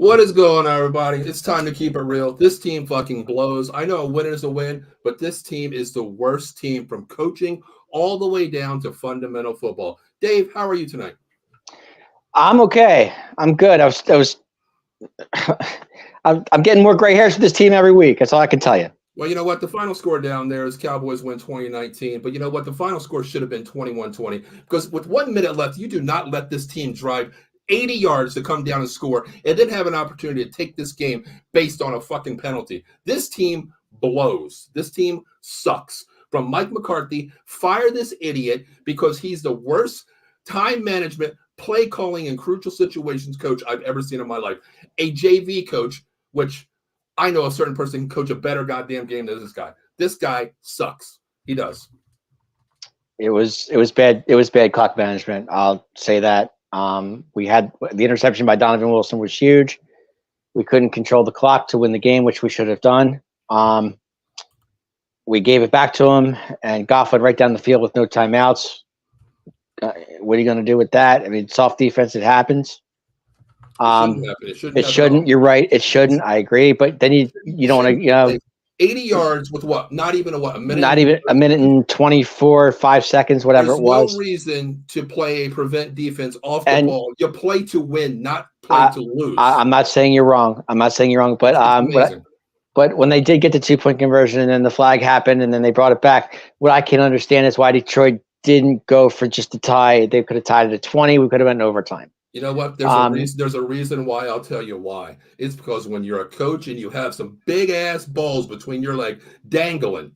What is going on, everybody? It's time to keep it real. This team fucking blows. I know a win is a win, but this team is the worst team from coaching all the way down to fundamental football. Dave, how are you tonight? I'm okay. I'm good. I'm getting more gray hairs with this team every week. That's all I can tell you. Well, you know what? The final score down there is Cowboys win 2019. But you know what? The final score should have been 21-20 because with 1 minute left, you do not let this team drive 80 yards to come down and score and then have an opportunity to take this game based on a fucking penalty. This team blows. This team sucks. From Mike McCarthy, fire this idiot because he's the worst time management, play calling, and crucial situations coach I've ever seen in my life. A JV coach, which I know a certain person can coach a better goddamn game than this guy. This guy sucks. He does. It was bad. It was bad clock management. I'll say that. We had the interception by Donovan Wilson was huge. We couldn't control the clock to win the game, which we should have done. We gave it back to him, and Goff went right down the field with no timeouts. What are you going to do with that? I mean, soft defense. It happens. It shouldn't. You're right. It shouldn't. I agree. But then you don't want to 80 yards with what? Not even a minute. Not even a minute and 24, 5 seconds, whatever it was. There's no reason to play a prevent defense off the ball. You play to win, not play to lose. I'm not saying you're wrong. But when they did get the 2-point conversion and then the flag happened and then they brought it back, what I can understand is why Detroit didn't go for just a tie. They could have tied it at 20. We could have went in overtime. You know what? There's a reason why. I'll tell you why. It's because when you're a coach and you have some big ass balls between your legs, dangling.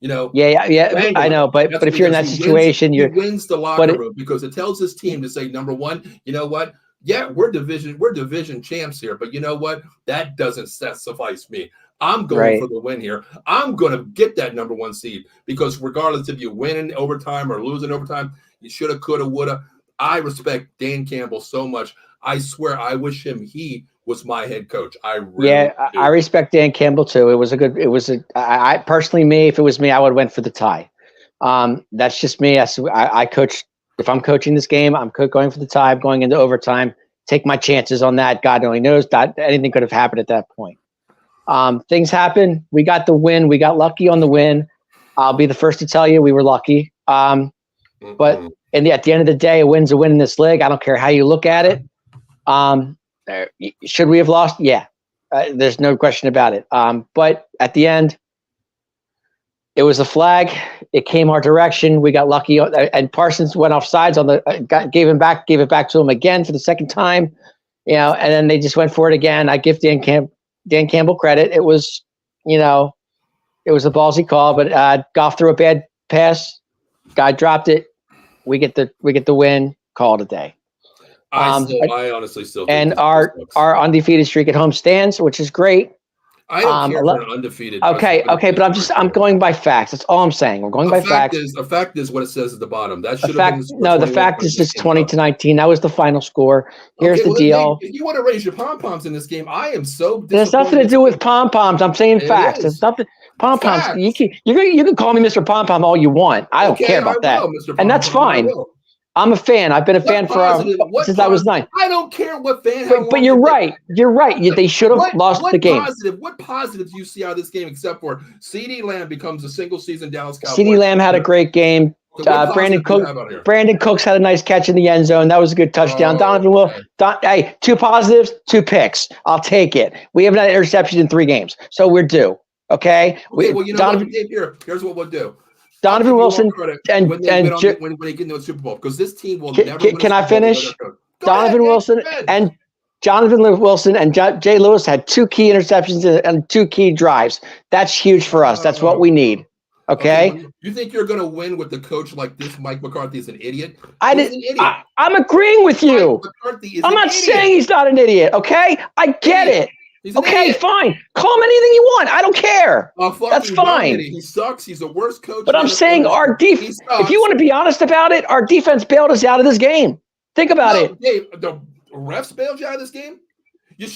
You know. Yeah. Dangling. I know, but if you're in that situation, he wins the locker room because it tells his team to say, number one, you know what? Yeah, we're division champs here, but you know what? That doesn't suffice me. I'm going for the win here. I'm going to get that number one seed because regardless if you win in overtime or lose in overtime, you shoulda, coulda, woulda. I respect Dan Campbell so much. I swear, I wish he was my head coach. I respect Dan Campbell too. I personally, if it was me, I would have went for the tie. That's just me. I coach. If I'm coaching this game, I'm going for the tie. I'm going into overtime. Take my chances on that. God only knows that anything could have happened at that point. Things happen. We got the win. We got lucky on the win. I'll be the first to tell you we were lucky. But at the end of the day, a win's a win in this league. I don't care how you look at it. Should we have lost? Yeah, there's no question about it. But at the end, it was a flag. It came our direction. We got lucky, and Parsons went off sides gave it back to him again for the second time. You know, and then they just went for it again. I give Dan Campbell credit. It was, it was a ballsy call, but Goff threw a bad pass. Guy dropped it. We get the win. Call it a day. I honestly still think and our undefeated streak at home stands, which is great. I don't care for an undefeated. Okay, but I'm going by facts. That's all I'm saying. We're going by facts. The fact is what it says at the bottom. That should have been. No, the fact is it's 20-19. That was the final score. Here's the deal. If you want to raise your pom poms in this game, I am so. There's nothing to do with pom poms. I'm saying facts. There's nothing. Pom poms. You can call me Mr. Pom Pom all you want. I don't care about that, and that's fine. I'm a fan. I've been a fan since I was 9. I don't care what fan. But you're right. You're right. They should have lost the game. What positives do you see out of this game except for CeeDee Lamb becomes a single season Dallas Cowboys? CeeDee Lamb had a great game. Brandon Cooks had a nice catch in the end zone. That was a good touchdown. Donovan Will. Hey, 2 positives, 2 picks. I'll take it. We haven't had an interception in 3 games, so we're due. Okay. Well, you know what? Here's what we'll do. Donovan Wilson and when they get into a Super Bowl because this team will never. Can I finish? Donovan Wilson and Jay Lewis had 2 key interceptions and 2 key drives. That's huge for us. That's what we need. Okay. You think you're going to win with the coach like this? Mike McCarthy is an idiot. I'm agreeing with you. I'm not saying he's not an idiot. Okay, I get it. Okay, fine. Call him anything you want. I don't care. That's fine. He sucks. He's the worst coach. But I'm saying our defense, if you want to be honest about it, our defense bailed us out of this game. Think about it. Dave, the refs bailed you out of this game?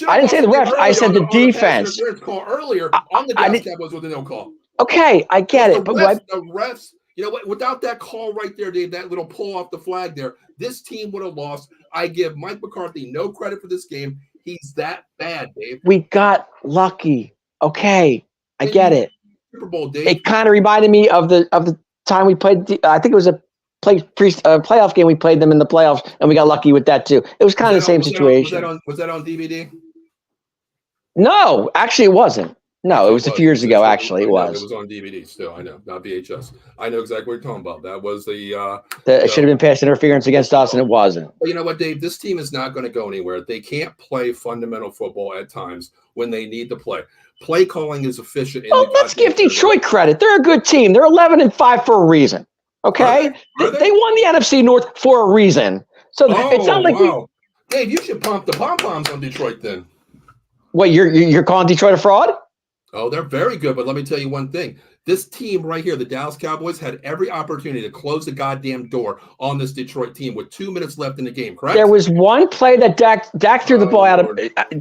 I didn't say the refs. I said the defense. Call earlier on the Dallas Cowboys with a no call. Okay, I get it. But the refs, you know what? Without that call right there, Dave, that little pull off the flag there, this team would have lost. I give Mike McCarthy no credit for this game. He's that bad, Dave. We got lucky. Okay, I get it. Super Bowl, Dave. It kind of reminded me of the time we played. I think it was a playoff game. We played them in the playoffs, and we got lucky with that too. It was kind of the same situation. Was that on DVD? No, actually, it wasn't. No, it was a few years ago. Actually, it was. It was on DVD still. I know, not VHS. I know exactly what you're talking about. That was the. It should have been pass interference against us, and it wasn't. But you know what, Dave? This team is not going to go anywhere. They can't play fundamental football at times when they need to play. Play calling is efficient. Well, let's give Detroit credit. They're a good team. They're 11-5 for a reason. Okay, they won the NFC North for a reason. So it's not like Dave, you should pump the pom poms on Detroit then. Wait, you're calling Detroit a fraud? Oh, they're very good, but let me tell you one thing. This team right here, the Dallas Cowboys, had every opportunity to close the goddamn door on this Detroit team with 2 minutes left in the game, correct? There was one play that Dak threw the ball out of.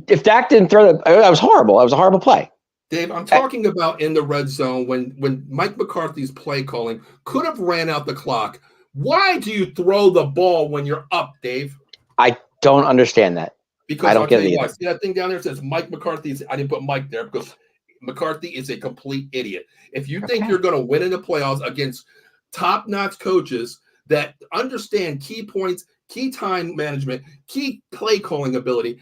If Dak didn't throw that was horrible. That was a horrible play. Dave, I'm talking about in the red zone when Mike McCarthy's play calling could have ran out the clock. Why do you throw the ball when you're up, Dave? I don't understand that. Because I don't get it either. Why. See that thing down there that says Mike McCarthy? I didn't put Mike there because McCarthy is a complete idiot. If you think you're going to win in the playoffs against top-notch coaches that understand key points, key time management, key play calling ability,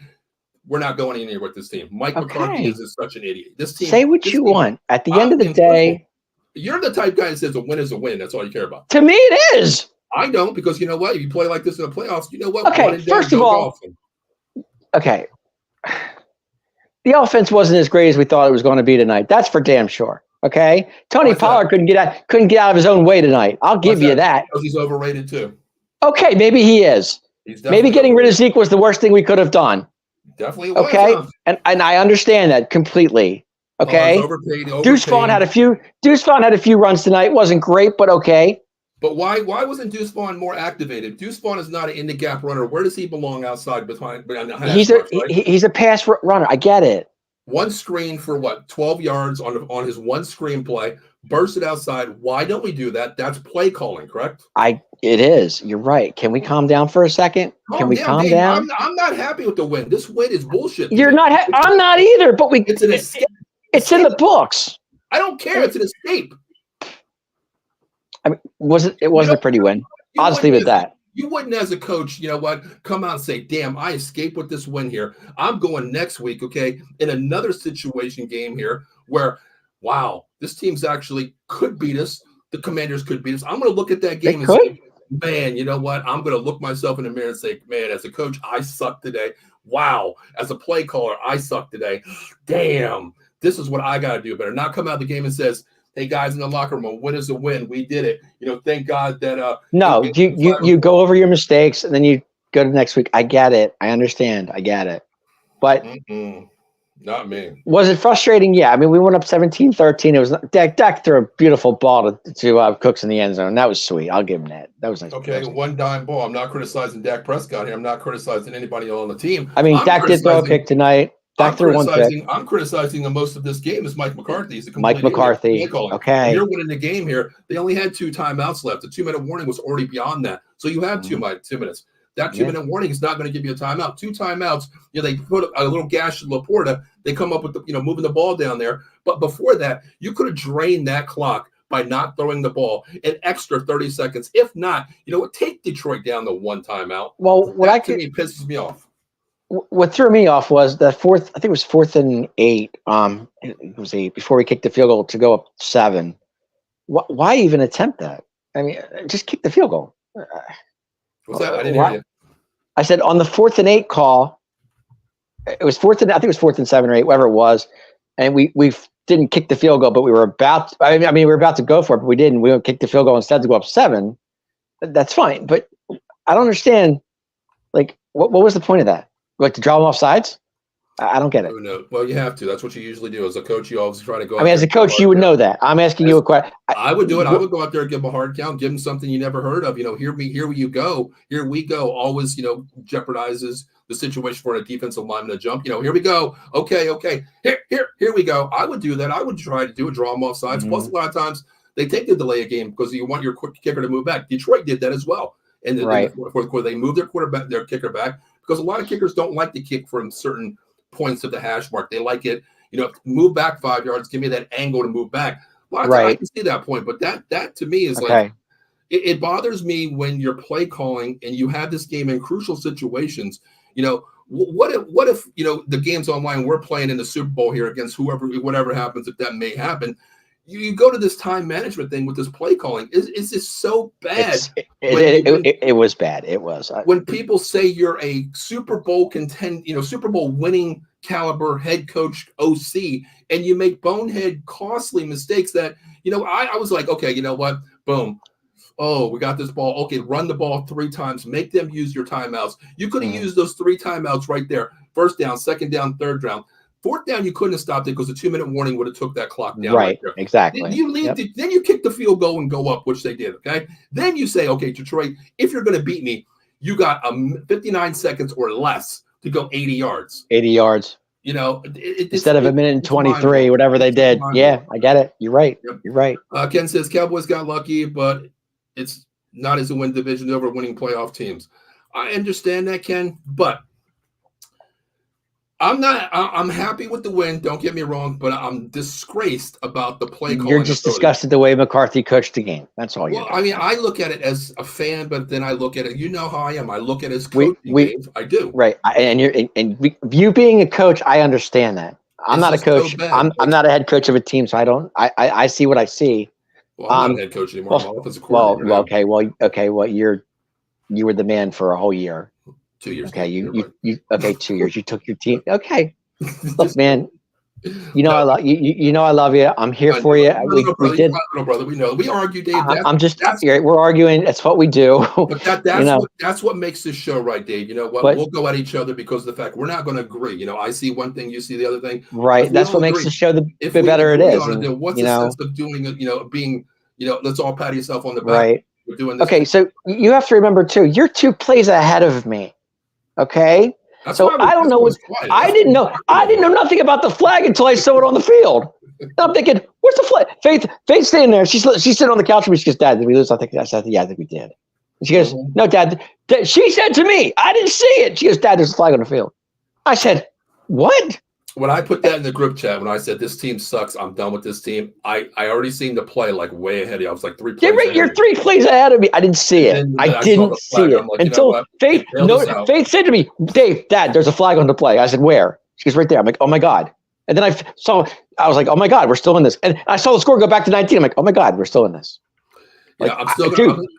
we're not going anywhere with this team. Mike McCarthy is such an idiot. This team. Say what you want. At the end of the day, you're the type guy that says a win is a win. That's all you care about. To me, it is. I don't, because you know what? If you play like this in the playoffs, you know what? Okay, first of all, okay. The offense wasn't as great as we thought it was going to be tonight. That's for damn sure. Okay, Tony Pollard couldn't get out of his own way tonight. I'll give you that. Because he's overrated too. Okay, maybe he is. Maybe getting rid of Zeke was the worst thing we could have done. Definitely was. Okay, and I understand that completely. Okay, overpaid. Deuce Vaughn had a few runs tonight. Wasn't great, but okay. But why wasn't Deuce Vaughn more activated? Deuce Vaughn is not an in the gap runner. Where does he belong outside behind the hash marks, right? He's a pass runner. I get it. One screen for 12 yards on his one screen play, burst it outside. Why don't we do that? That's play calling, correct? It is. You're right. Can we calm down for a second? Can we calm down? I'm not happy with the win. This win is bullshit. You're not. I'm not either. But it's an escape. It's in the books. I don't care. It's an escape. I mean, it wasn't a pretty win. I'll just leave it at that. You wouldn't, as a coach, you know what, come out and say, damn, I escaped with this win here. I'm going next week, okay, in another situation game here where, wow, this team's actually could beat us. The Commanders could beat us. I'm going to look at that game and say, man, you know what? I'm going to look myself in the mirror and say, man, as a coach, I suck today. Wow. As a play caller, I suck today. Damn, this is what I got to do better. Not come out of the game and says, hey, guys in the locker room, a win is a win. We did it. You know, thank God that no, you go over your mistakes and then you go to next week. I get it. I understand. I get it. But not me. Was it frustrating? Yeah. I mean, we went up 17-13. It was Dak threw a beautiful ball to Cooks in the end zone. That was sweet. I'll give him that. That was nice. Okay, one dime ball. I'm not criticizing Dak Prescott here. I'm not criticizing anybody on the team. I mean, Dak did throw a pick tonight. I'm criticizing the most of this game is Mike McCarthy. He's Mike McCarthy. Okay. When you're winning the game here. They only had 2 timeouts left. The 2-minute warning was already beyond that. So you have 2 minutes. That 2-minute warning is not going to give you a timeout. 2 timeouts. You know, they put a little gash in Laporta. They come up with moving the ball down there. But before that, you could have drained that clock by not throwing the ball an extra 30 seconds. If not, take Detroit down to 1 timeout. Well, to me pisses me off. What threw me off was the fourth. I think it was 4th and 8. It was 8 before we kicked the field goal to go up 7. Why even attempt that? I mean, just kick the field goal. What's that? I didn't hear you. I said on the 4th and 8 call. It was 4th and I think it was 4th and 7 or 8, whatever it was, and we didn't kick the field goal, but we were about. I mean, we were about to go for it, but we didn't. We kicked the field goal instead to go up 7. That's fine, but I don't understand. Like, what was the point of that? Like to draw them off sides? I don't get it. No. Well, you have to. That's what you usually do. As a coach, you always try to go. I mean, as a coach, you would know that. I'm asking you a question. I would do it. I would go out there and give them a hard count, give them something you never heard of. Here we go. Here we go. Always, jeopardizes the situation for a defensive lineman to jump. Here we go. Okay. Here we go. I would do that. I would try to draw them off sides. Plus, a lot of times they take the delay a game because you want your quick kicker to move back. Detroit did that as well. And then the fourth quarter, they moved their kicker back. because a lot of kickers don't like to kick from certain points of the hash mark. They like it, move back 5 yards, give me that angle to move back. A lot of times I can see that point, but that to me is like, it bothers me when you're play calling and you have this game in crucial situations. What if the game's online, we're playing in the Super Bowl here against whatever happens, if that may happen. You go to this time management thing with this play calling. Is this so bad? It was bad. It was. When people say you're a Super Bowl Super Bowl winning caliber head coach OC, and you make bonehead costly mistakes that, I was like, okay, you know what? Boom. Oh, we got this ball. Okay, run the ball 3 times. Make them use your timeouts. You could have used those 3 timeouts right there. First down, second down, third down. Fourth down, you couldn't have stopped it because the 2-minute warning would have took that clock down. Right there. Exactly. Then you kick the field goal and go up, which they did, okay? Then you say, okay, Detroit, if you're going to beat me, you got 59 seconds or less to go 80 yards. 80 yards. Instead of a minute and 23, whatever they did. Yeah, I get it. You're right. Yep. You're right. Ken says Cowboys got lucky, but it's not as a win division over winning playoff teams. I understand that, Ken, but I'm happy with the win. Don't get me wrong, but I'm disgraced about the play calling. You're just disgusted the way McCarthy coached the game. That's all you're doing. I mean, I look at it as a fan, but then I look at it, how I am. I look at it as coaching. I do. Right. You being a coach, I understand that. I'm not a coach. So I'm not a head coach of a team, so I see what I see. Well, I'm not a head coach anymore. I'm an offensive coordinator. Well, you were the man for a whole year. 2 years. Okay, you 2 years. You took your team. Okay, look, man. I love you. I love you. I'm here for you. We did, brother. We know. We argue, Dave. We're arguing. That's what we do. But that's what makes this show right, Dave. You know what? We'll go at each other because of the fact we're not going to agree. I see one thing, you see the other thing. Right. That's what makes the show the better it is. What's the sense of doing it? Being let's all pat yourself on the back. Right. We're doing this. Okay, so you have to remember too. You're 2 plays ahead of me. Okay. So I don't know I didn't know nothing about the flag until I saw it on the field. And I'm thinking, where's the flag? Faith's standing there. She's sitting on the couch with me. She goes, Dad, did we lose? I said, yeah, I think we did. And she goes, no, Dad. She said to me, I didn't see it. She goes, Dad, there's a flag on the field. I said, what? When I put that in the group chat, when I said this team sucks, I'm done with this team. I already seen the play like way ahead of you. I was like 3 plays. You're 3 plays ahead of me. I didn't see it. I didn't see it until Faith. Faith said to me, Dave, Dad, there's a flag on the play. I said, where? She goes, right there. I'm like, oh my God. And then I was like, oh my God, we're still in this. And I saw the score go back to 19. I'm like, oh my God, we're still in this. Like,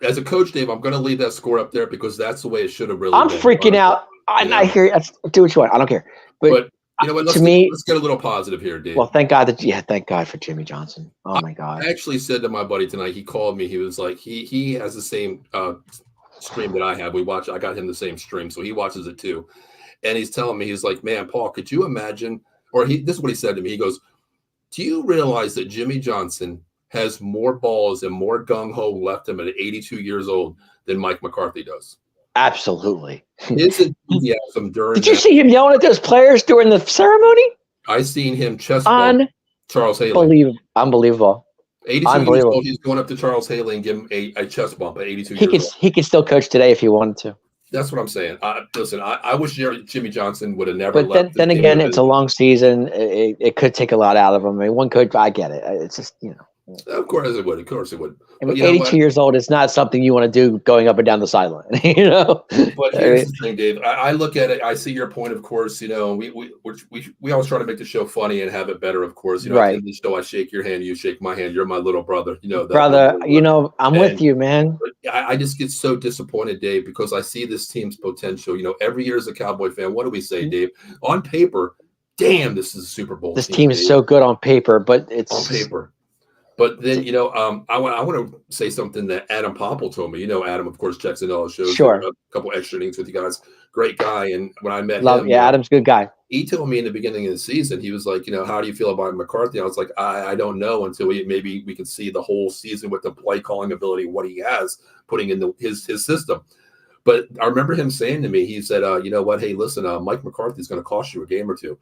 as a coach, Dave, I'm going to leave that score up there because that's the way it should have really been. I'm freaking out. I hear you. Do what you want. I don't care. But you know what? Let's get a little positive here, Dave. Well, thank God thank God for Jimmy Johnson. Oh my God! I actually said to my buddy tonight. He called me. He was like, he has the same stream that I have. I got him the same stream, so he watches it too. And he's telling me, he's like, man, Paul, could you imagine? This is what he said to me. He goes, do you realize that Jimmy Johnson has more balls and more gung ho left him at 82 years old than Mike McCarthy does? Absolutely. His enthusiasm during. Did you see him yelling at those players during the ceremony? I seen him chest bump Charles Haley. Unbelievable. 82 years old. He's going up to Charles Haley and give him a chest bump at 82 years old. He could still coach today if he wanted to. That's what I'm saying. Listen, I wish Jimmy Johnson would have never left. But then again, it's a long season. It could take a lot out of him. I mean, one coach, I get it. It's just, Of course it would. I mean, 82 years old is not something you want to do going up and down the sideline, But here's the thing, Dave. I look at it. I see your point, of course. We always try to make the show funny and have it better, of course. Right. In the show, I shake your hand, you shake my hand. You're my little brother. Brother, I'm with you, man. I just get so disappointed, Dave, because I see this team's potential. Every year as a Cowboy fan, what do we say, Dave? On paper, damn, this is a Super Bowl. This team is so good on paper, but it's on paper. But then, I want to say something that Adam Popple told me. Adam, of course, checks into all the shows. Sure. A couple extra innings with you guys. Great guy. And when I met him. Yeah, Adam's a good guy. He told me in the beginning of the season, he was like, how do you feel about McCarthy? I was like, I don't know until maybe we can see the whole season with the play calling ability, what he has, putting in his system. But I remember him saying to me, he said, you know what? Hey, listen, Mike McCarthy is going to cost you a game or two.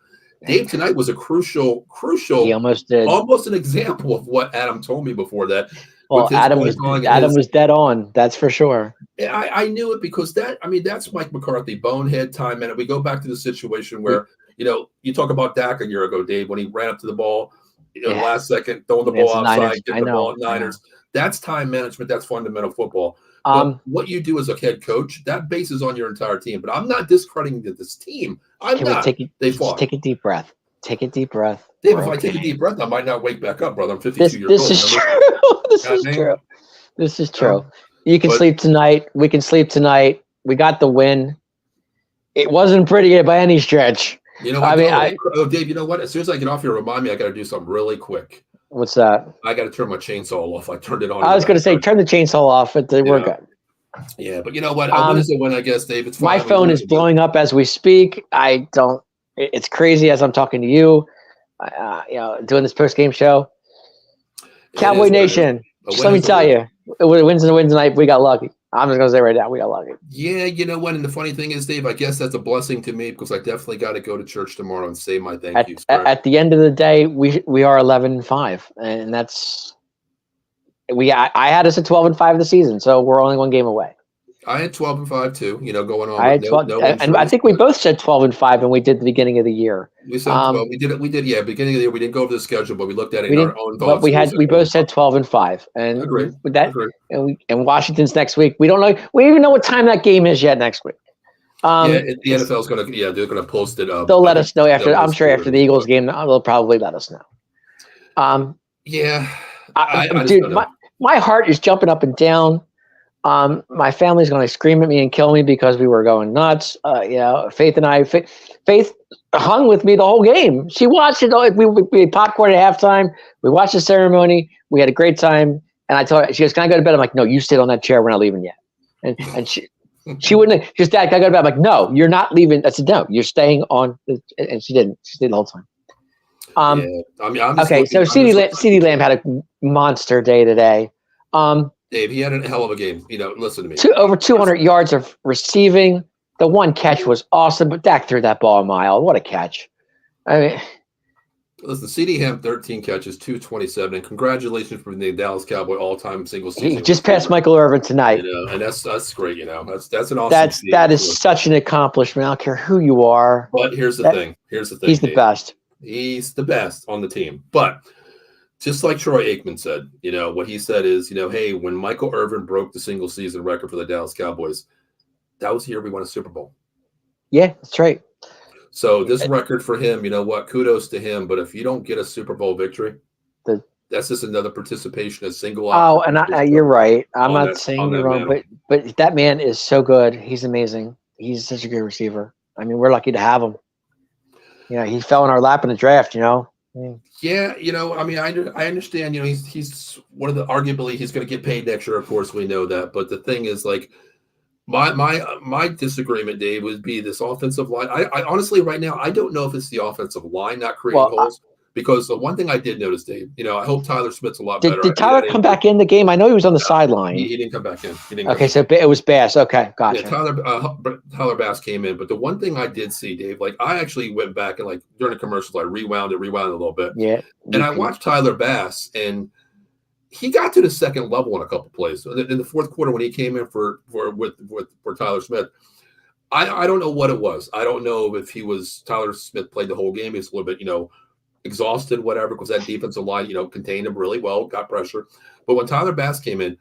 Dave, tonight was a crucial. He almost did. Almost an example of what Adam told me before that. Well, Adam was dead on. That's for sure. I knew it because that's Mike McCarthy, bonehead time minute. We go back to the situation Yeah. where, you talk about Dak a year ago, Dave, when he ran up to the ball, Yeah. last second, throwing the Against ball the outside, Niners. getting the ball at Niners. That's time management. That's fundamental football. But what you do as a head coach, that bases on your entire team. But I'm not discrediting this team. I'm not. They fought. Take a deep breath. Take a deep breath. Dave, if I take a deep breath, I might not wake back up, brother. I'm 52 years This old. is true. This is true. You can sleep tonight. We can sleep tonight. We got the win. It wasn't pretty by any stretch. You know what? Dave, you know what? As soon as I get off here, remind me I got to do something really quick. What's that? I got to turn my chainsaw off. I turned it on. I was going to say, turn the chainsaw off, but we're good. Yeah, but you know what? A win is a win, I guess, Dave. It's fine. My phone is blowing up as we speak. It's crazy as I'm talking to you, doing this post-game show. Cowboy Nation, just let me tell you, it wins and wins tonight. We got lucky. I'm just going to say right now, we got lucky. Yeah, you know what? And the funny thing is, Dave, I guess that's a blessing to me because I definitely got to go to church tomorrow and say my thank yous. At the end of the day, we are 11-5, and that's I had us at 12-5 the season, so we're only one game away. I had 12-5 too. Going on. I had 12, and I think we both said 12-5, and we did the beginning of the year. We said 12. We did. Yeah, beginning of the year. We didn't go over the schedule, but we looked at it in our own thoughts. But we both said 12-5, and agreed. With that, and Washington's next week. We don't know. We don't even know what time that game is yet next week. The NFL's gonna. Yeah, they're gonna post it. They'll let us know after. I'm sure after the Eagles game, they'll probably let us know. Yeah, dude, my heart is jumping up and down. My family's going to scream at me and kill me because we were going nuts. Faith and I, Faith hung with me the whole game. She watched it. We had popcorn at halftime. We watched the ceremony. We had a great time. And I told her, she goes, "Can I go to bed?" I'm like, "No, you sit on that chair. We're not leaving yet." And she wouldn't. She goes, "Dad, can I go to bed?" I'm like, "No, you're not leaving." I said, "No, you're staying on." And she didn't. She stayed the whole time. Okay, so CeeDee Lamb had a monster day today. Dave, he had a hell of a game. Listen to me. Over 200 yards of receiving. The one catch was awesome, but Dak threw that ball a mile. What a catch. I mean, listen, CeeDee Lamb, 13 catches, 227, and congratulations for the Dallas Cowboy all-time single season. He just passed Michael Irvin tonight. And that's great. That's an awesome. That is such an accomplishment. I don't care who you are. But here's the thing. He's Dave. The best. He's the best on the team. But just like Troy Aikman said, what he said is, hey, when Michael Irvin broke the single season record for the Dallas Cowboys, that was the year we won a Super Bowl. Yeah, that's right. So this record for him, kudos to him. But if you don't get a Super Bowl victory, that's just another participation as single. Oh, and you're right. I'm not saying you're wrong, but that man is so good. He's amazing. He's such a good receiver. I mean, we're lucky to have him. Yeah, he fell in our lap in the draft, Yeah, I understand, he's one of the, arguably he's going to get paid next year. Of course, we know that. But the thing is, like, my disagreement, Dave, would be this offensive line. I honestly, right now, I don't know if it's the offensive line not creating holes. Because the one thing I did notice, Dave, I hope Tyler Smith's a lot better. Did Tyler come back in the game? I know he was on the sideline. He didn't come back in. Okay, so it was Bass. Okay, gotcha. Yeah, Tyler Bass came in. But the one thing I did see, Dave, like I actually went back and like during the commercials, I rewound it a little bit. Yeah. And I watched Tyler Bass, and he got to the second level in a couple plays. In the fourth quarter when he came in for Tyler Smith, I don't know what it was. I don't know if Tyler Smith played the whole game. He's a little bit, exhausted, whatever, because that defensive line, contained him really well, got pressure. But when Tyler Bass came in,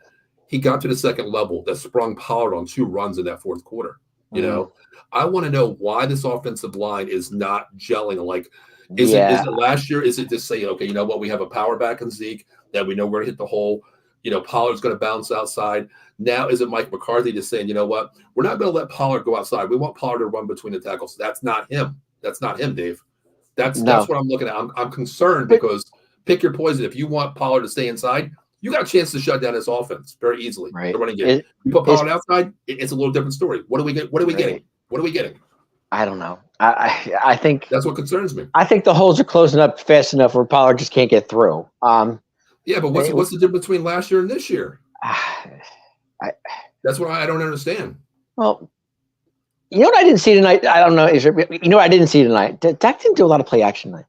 he got to the second level that sprung Pollard on 2 runs in that fourth quarter. I want to know why this offensive line is not gelling. Like, is it last year? Is it just saying, okay, you know what, we have a power back in Zeke that we know we're going to hit the hole. Pollard's going to bounce outside. Now, is it Mike McCarthy just saying, you know what, we're not going to let Pollard go outside. We want Pollard to run between the tackles. That's not him. That's not him, Dave. That's what I'm looking at. I'm concerned because pick your poison. If you want Pollard to stay inside, you got a chance to shut down this offense very easily. Right. The running game. You put Pollard outside, it's a little different story. What are we getting? What are we getting? I don't know. I think that's what concerns me. I think the holes are closing up fast enough where Pollard just can't get through. Yeah, but what's the difference between last year and this year? That's what I don't understand. Well, you know what I didn't see tonight? I don't know. What I didn't see tonight? Dak didn't do a lot of play action tonight.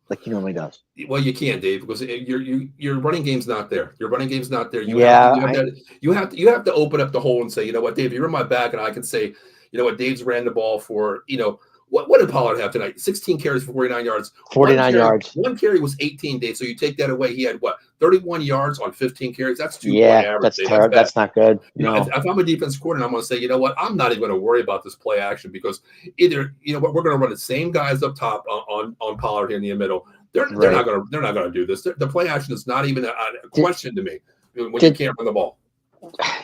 like he normally does. Well, you can't, Dave, because your running game's not there. Your running game's not there. Yeah, You have to open up the hole and say, you know what, Dave, you're in my back, and I can say, you know what, Dave's ran the ball for, what did Pollard have tonight? 16 carries for 49 yards. 49 yards. One carry was 18, Dave. So you take that away. He had 31 yards on 15 carries. That's 2 point average. That's Dave. terrible. That's not good. No. If I'm a defense coordinator, I'm going to say, you know what, I'm not even going to worry about this play action because either, we're going to run the same guys up top on Pollard here in the middle. They're not going to do this. The play action is not even a question to me when you can't run the ball.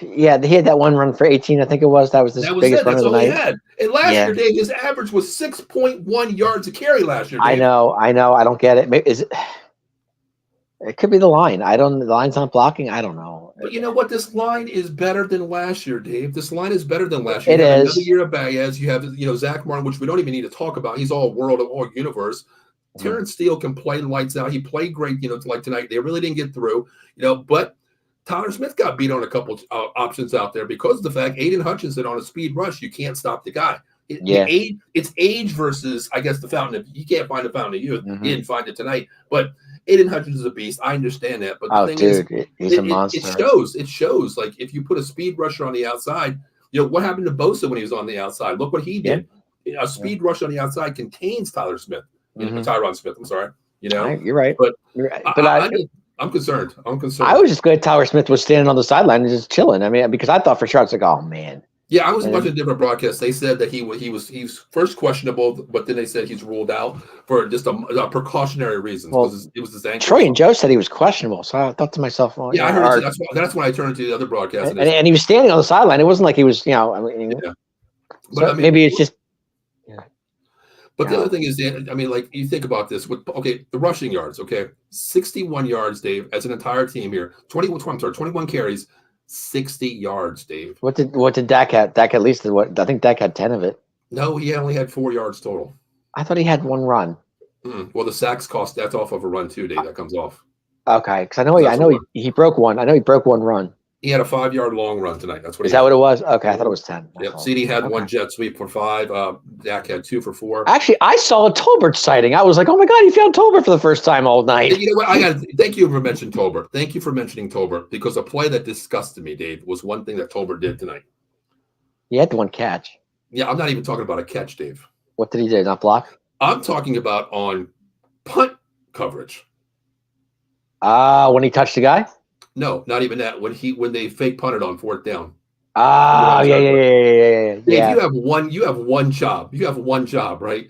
Yeah, he had that one run for 18, I think it was. That was his biggest run of the night. He had. And last year, Dave, his average was 6.1 yards a carry last year, Dave. I know. I don't get it. It could be the line. The line's not blocking. I don't know. But you know what? This line is better than last year, Dave. This line is better than last year. It is. Another year of Baez. You have, Zach Martin, which we don't even need to talk about. He's all world, all universe. Terrence Steele can play lights out. He played great, like tonight. They really didn't get through, but Tyler Smith got beat on a couple options out there because of the fact Aiden Hutchinson on a speed rush, you can't stop the guy. It's age versus, I guess, the fountain. You can't find the fountain of youth. You didn't find it tonight. But Aiden Hutchinson is a beast. I understand that. But the thing is, he's a monster. It shows. Like, if you put a speed rusher on the outside, what happened to Bosa when he was on the outside? Look what he did. A speed rush on the outside contains Tyler Smith. Tyron Smith, I'm sorry. You're right. But But I'm concerned. I was just glad Tyler Smith was standing on the sideline and just chilling. I mean, because I thought for sure, it's like, oh man. Yeah, I was watching different broadcasts. They said that he was first questionable, but then they said he's ruled out for just a precautionary reasons because it was his ankle. Troy and Joe said he was questionable, so I thought to myself, well, I heard it. That's when I turned to the other broadcast. And he was standing on the sideline. It wasn't like he was, But maybe it's just. But the other thing is, like, you think about this with the rushing yards. 61 yards, Dave, as an entire team here. 21 carries, 60 yards, Dave. What did Dak have? Dak at least I think Dak had 10 of it. No, he only had 4 yards total. I thought he had one run. Well, the sacks that's off of a run too, Dave. That comes off. Okay, because I know he broke one. I know he broke one run. He had a 5-yard long run tonight. That's what. Is that what it was? Okay, I thought it was 10. Yep. CD had one jet sweep for 5. Dak had 2 for 4. Actually, I saw a Tolbert sighting. I was like, oh my god, he found Tolbert for the first time all night. You know what? Thank you for mentioning Tolbert. Thank you for mentioning Tolbert because a play that disgusted me, Dave, was one thing that Tolbert did tonight. He had the one catch. Yeah, I'm not even talking about a catch, Dave. What did he do? Not block? I'm talking about on punt coverage. When he touched the guy? No, not even that. When they fake punted on 4th down. Yeah. Dave, you have one job. You have one job, right?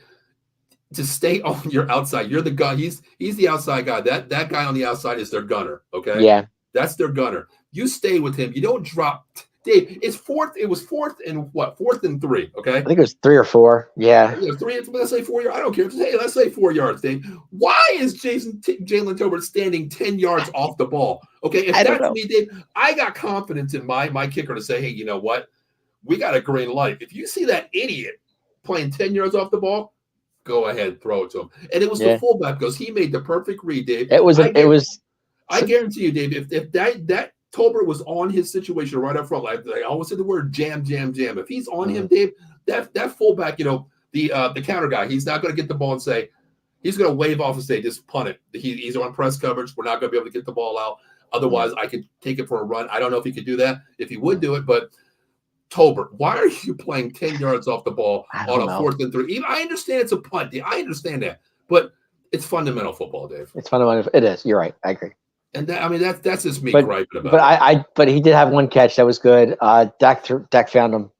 To stay on your outside. You're the guy. He's the outside guy. That guy on the outside is their gunner. Okay. Yeah. That's their gunner. You stay with him. You don't drop. Dave, it's 4th. It was 4th and what? 4th and 3. Okay. I think it was 3 or 4. Yeah. 3. Let's say 4 yards. I don't care. Hey, let's say 4 yards, Dave. Why is Jalen Tolbert standing 10 yards off the ball? Okay. If that's me, Dave, I got confidence in my kicker to say, hey, you know what? We got a green light. If you see that idiot playing 10 yards off the ball, go ahead, throw it to him. And it was the fullback because he made the perfect read, Dave. I guarantee you, Dave, if that Tolbert was on his situation right up front, like I always said the word jam. If he's on him, Dave, that fullback, the counter guy, he's not going to get the ball and say, he's going to wave off and say, just punt it. He's on press coverage. We're not going to be able to get the ball out. Otherwise, I could take it for a run. I don't know if he could do that, if he would do it, but Tolbert, why are you playing 10 yards off the ball on a 4th and 3? I understand it's a punt. I understand that, but it's fundamental football, Dave. It's fundamental. It is. You're right. I agree. And that's just me griping about it. But he did have one catch that was good. Dak found him.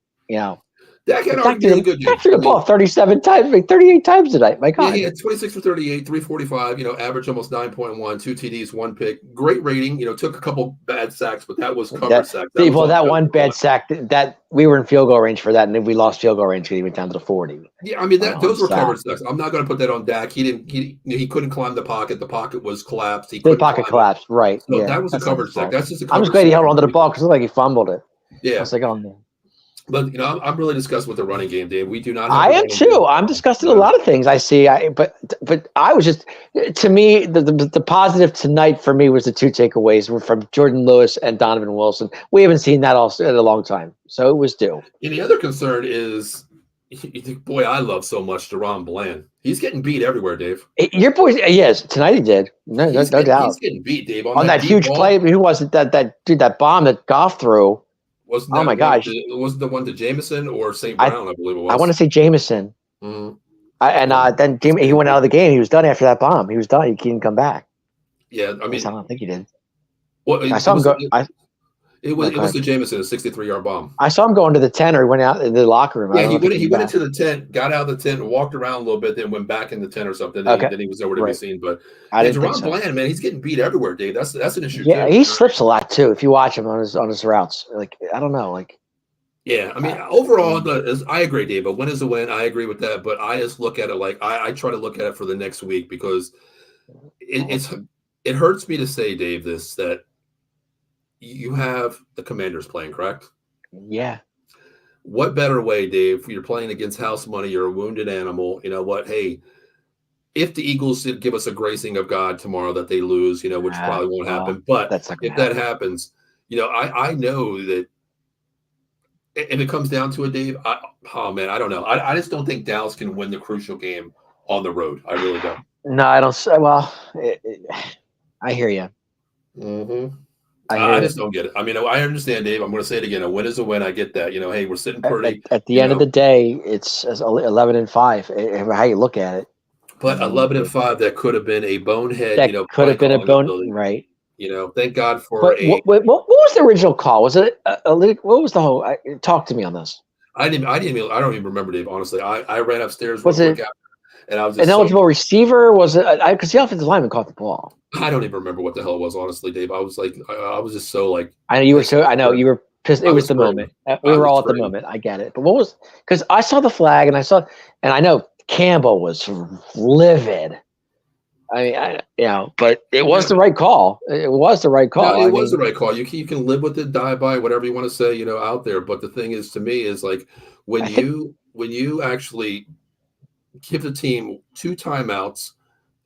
Dak had a really good game. Dak threw the ball 37 times, 38 times tonight. My God. Yeah, he had 26 for 38, 345, average almost 9.1, 2 TDs, 1 pick. Great rating. Took a couple bad sacks, but that was covered sack. That one bad sack, that we were in field goal range for that, and then we lost field goal range because he went down to the 40. Yeah, those were covered sacks. I'm not going to put that on Dak. He couldn't climb the pocket. The pocket was collapsed. The pocket collapsed, right. So that was a covered sack. That's just a covered I'm just glad he held onto the ball because it looked like he fumbled it. Yeah. I was like, oh, man. But I'm really disgusted with the running game, Dave. We do not. I am too. I'm disgusted with a lot of things I see. But I was just, to me, the positive tonight for me was the 2 takeaways were from Jordan Lewis and Donovan Wilson. We haven't seen that in a long time, so it was due. And the other concern is You think, boy, I love so much Deron Bland. He's getting beat everywhere, Dave. Your boy, yes, tonight he did. No doubt. He's getting beat, Dave, On that deep huge ball. play. Who was it? That dude, that bomb that Goff threw. Wasn't Oh my gosh! It wasn't the one to Jameson or St. Brown, I believe it was. I want to say Jameson. Mm-hmm. Then he went out of the game. He was done after that bomb. He was done. He couldn't come back. Yeah, I mean, I don't think he did. Well, I saw him go. It was the Jameson, a 63-yard bomb. I saw him go into the tent, or he went out in the locker room. Yeah, he went into the tent, got out of the tent, and walked around a little bit, then went back in the tent or something. Then he was nowhere to be seen. But Deron Bland, man, he's getting beat everywhere, Dave. That's an issue. Yeah, too. He slips a lot too. If you watch him on his routes, like I don't know, like. Yeah, I mean, overall, I agree, Dave. A win is a win. I agree with that, but I just look at it like I try to look at it for the next week because it hurts me to say, Dave, that you have the Commanders playing, correct? Yeah. What better way, Dave? You're playing against house money. You're a wounded animal. You know what? Hey, if the Eagles did give us a gracing of God tomorrow that they lose, which probably won't happen, but if that happens, I know that if it comes down to it, Dave, I don't know. I just don't think Dallas can win the crucial game on the road. I really don't. No, I don't. Well, I hear you. Mm-hmm. I just don't get it. I mean, I understand, Dave. I'm going to say it again. A win is a win. I get that. Hey, we're sitting pretty. At the end of the day, it's 11-5. How you look at it. But 11-5, that could have been a bonehead. That could have been a bone, right? Thank God for what was the original call? Was it what was the whole? Talk to me on this. I don't even remember, Dave. Honestly, I ran upstairs. Was it? And I was an eligible receiver? Was it? Because the offensive lineman caught the ball. I don't even remember what the hell it was, honestly, Dave. I was like, I was just so like. I know you were so. I know you were pissed. It was the moment. We were all at the moment. I get it. But what was? Because I saw the flag and I know Campbell was livid. I mean, but it was the right call. It was the right call. No, it was the right call. You can live with it, die by whatever you want to say, out there. But the thing is, to me, is like when you actually give the team 2 timeouts,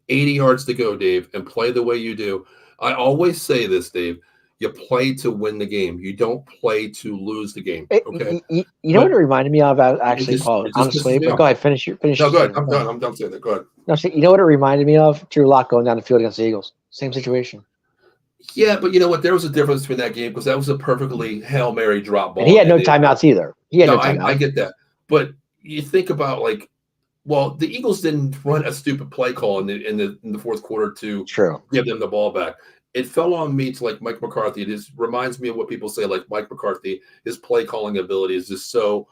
80 yards to go, Dave, and play the way you do. I always say this, Dave. You play to win the game. You don't play to lose the game. Okay. You know what it reminded me of? Actually, Paul. Honestly, but go ahead. Finish. No, go ahead. I'm done. I'm done saying that. Go ahead. No, you know what it reminded me of? Drew Lock going down the field against the Eagles. Same situation. Yeah, but you know what? There was a difference between that game because that was a perfectly Hail Mary drop ball. And he had no timeouts either. He had no timeouts. I get that. But you think about the Eagles didn't run a stupid play call in the fourth quarter to give them the ball back. It fell on me to Mike McCarthy. It just reminds me of what people say, Mike McCarthy, his play calling ability is just so,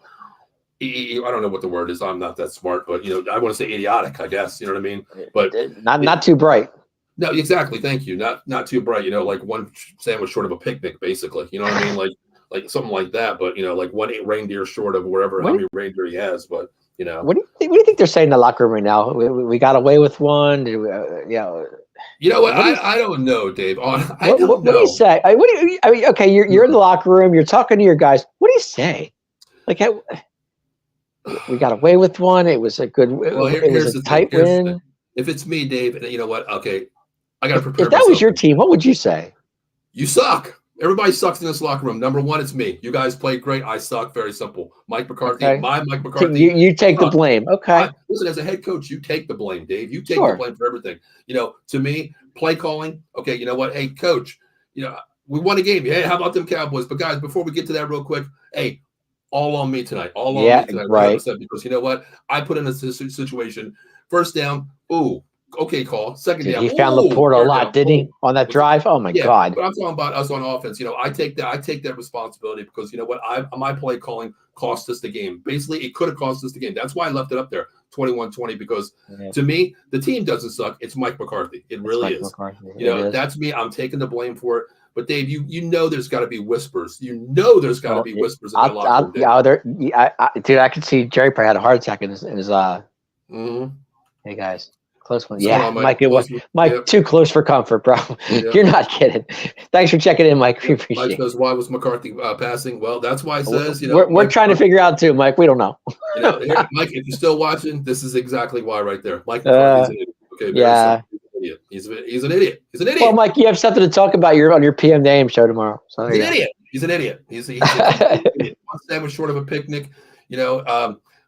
I don't know what the word is. I'm not that smart, but I want to say idiotic, I guess. You know what I mean? But not too bright. No, exactly. Thank you. Not too bright. Like one sandwich short of a picnic, basically. You know what I mean? Like something like that. But like one reindeer short of how many reindeer he has. But what do you think they're saying in the locker room right now? We got away with one. You know what? I don't know, Dave. What do you say? Okay, you're in the locker room. You're talking to your guys. What do you say? We got away with one. It was a good. It was a tight win. If it's me, Dave, you know what? Okay, I got to prepare. If that was your team, what would you say? You suck. Everybody sucks in this locker room. Number one, it's me. You guys played great. I suck. Very simple. Mike McCarthy, Mike McCarthy. You take the blame. Okay. Listen, as a head coach, you take the blame, Dave. You take the blame for everything. To me, play calling. Okay, you know what? Hey, coach, we won a game. Hey, how about them Cowboys? But guys, before we get to that real quick, hey, all on me tonight. All on me tonight. Right. Because you know what? I put in a situation. First down. Ooh. Okay, call. Second down. He found Laporta a lot, didn't he, on that drive? Oh my God! But I'm talking about us on offense. I take that responsibility because you know what? My play calling cost us the game. Basically, it could have cost us the game. That's why I left it up there, 21-20. Because to me, the team doesn't suck. It's Mike McCarthy. It really is. That's me. I'm taking the blame for it. But Dave, you know there's got to be whispers. There's got to be whispers in the locker room. Dude, I could see Jerry probably had a heart attack in his Mm-hmm. Hey guys. Close one. Yeah, Mike, it was too close for comfort, bro. You're not kidding. Thanks for checking in, Mike. We appreciate it. Mike says, why was McCarthy passing? Well, that's why he says, we're trying to figure out too, Mike. We don't know. Mike, if you're still watching, this is exactly why right there. Mike McCarthy's an idiot. Okay, yeah. He's an idiot. He's an idiot. Well, Mike, you have something to talk about on your PM name show tomorrow. So he's an idiot. He's an idiot. He's an idiot. One sandwich short of a picnic.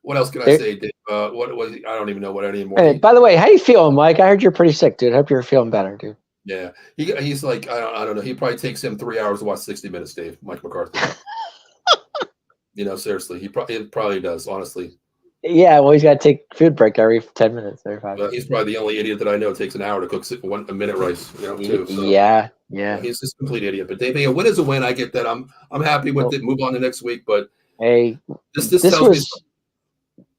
What else can I There- say, Dave? What was I don't even know what anymore. Hey, by the way, how you feeling, Mike? I heard you're pretty sick, dude. Hope you're feeling better, dude. Yeah, he's like I don't know. He probably takes him 3 hours to watch 60 Minutes, Dave. Mike McCarthy. Seriously, it probably does. Honestly, Yeah, well, he's got to take a food break every 10 minutes, every 5 minutes. he's probably the only idiot that I know takes an hour to cook a minute rice. Too. So, yeah. he's just a complete idiot. But Dave, a win is a win. I get that. I'm happy with it. Move on to next week. But hey, this this tells was.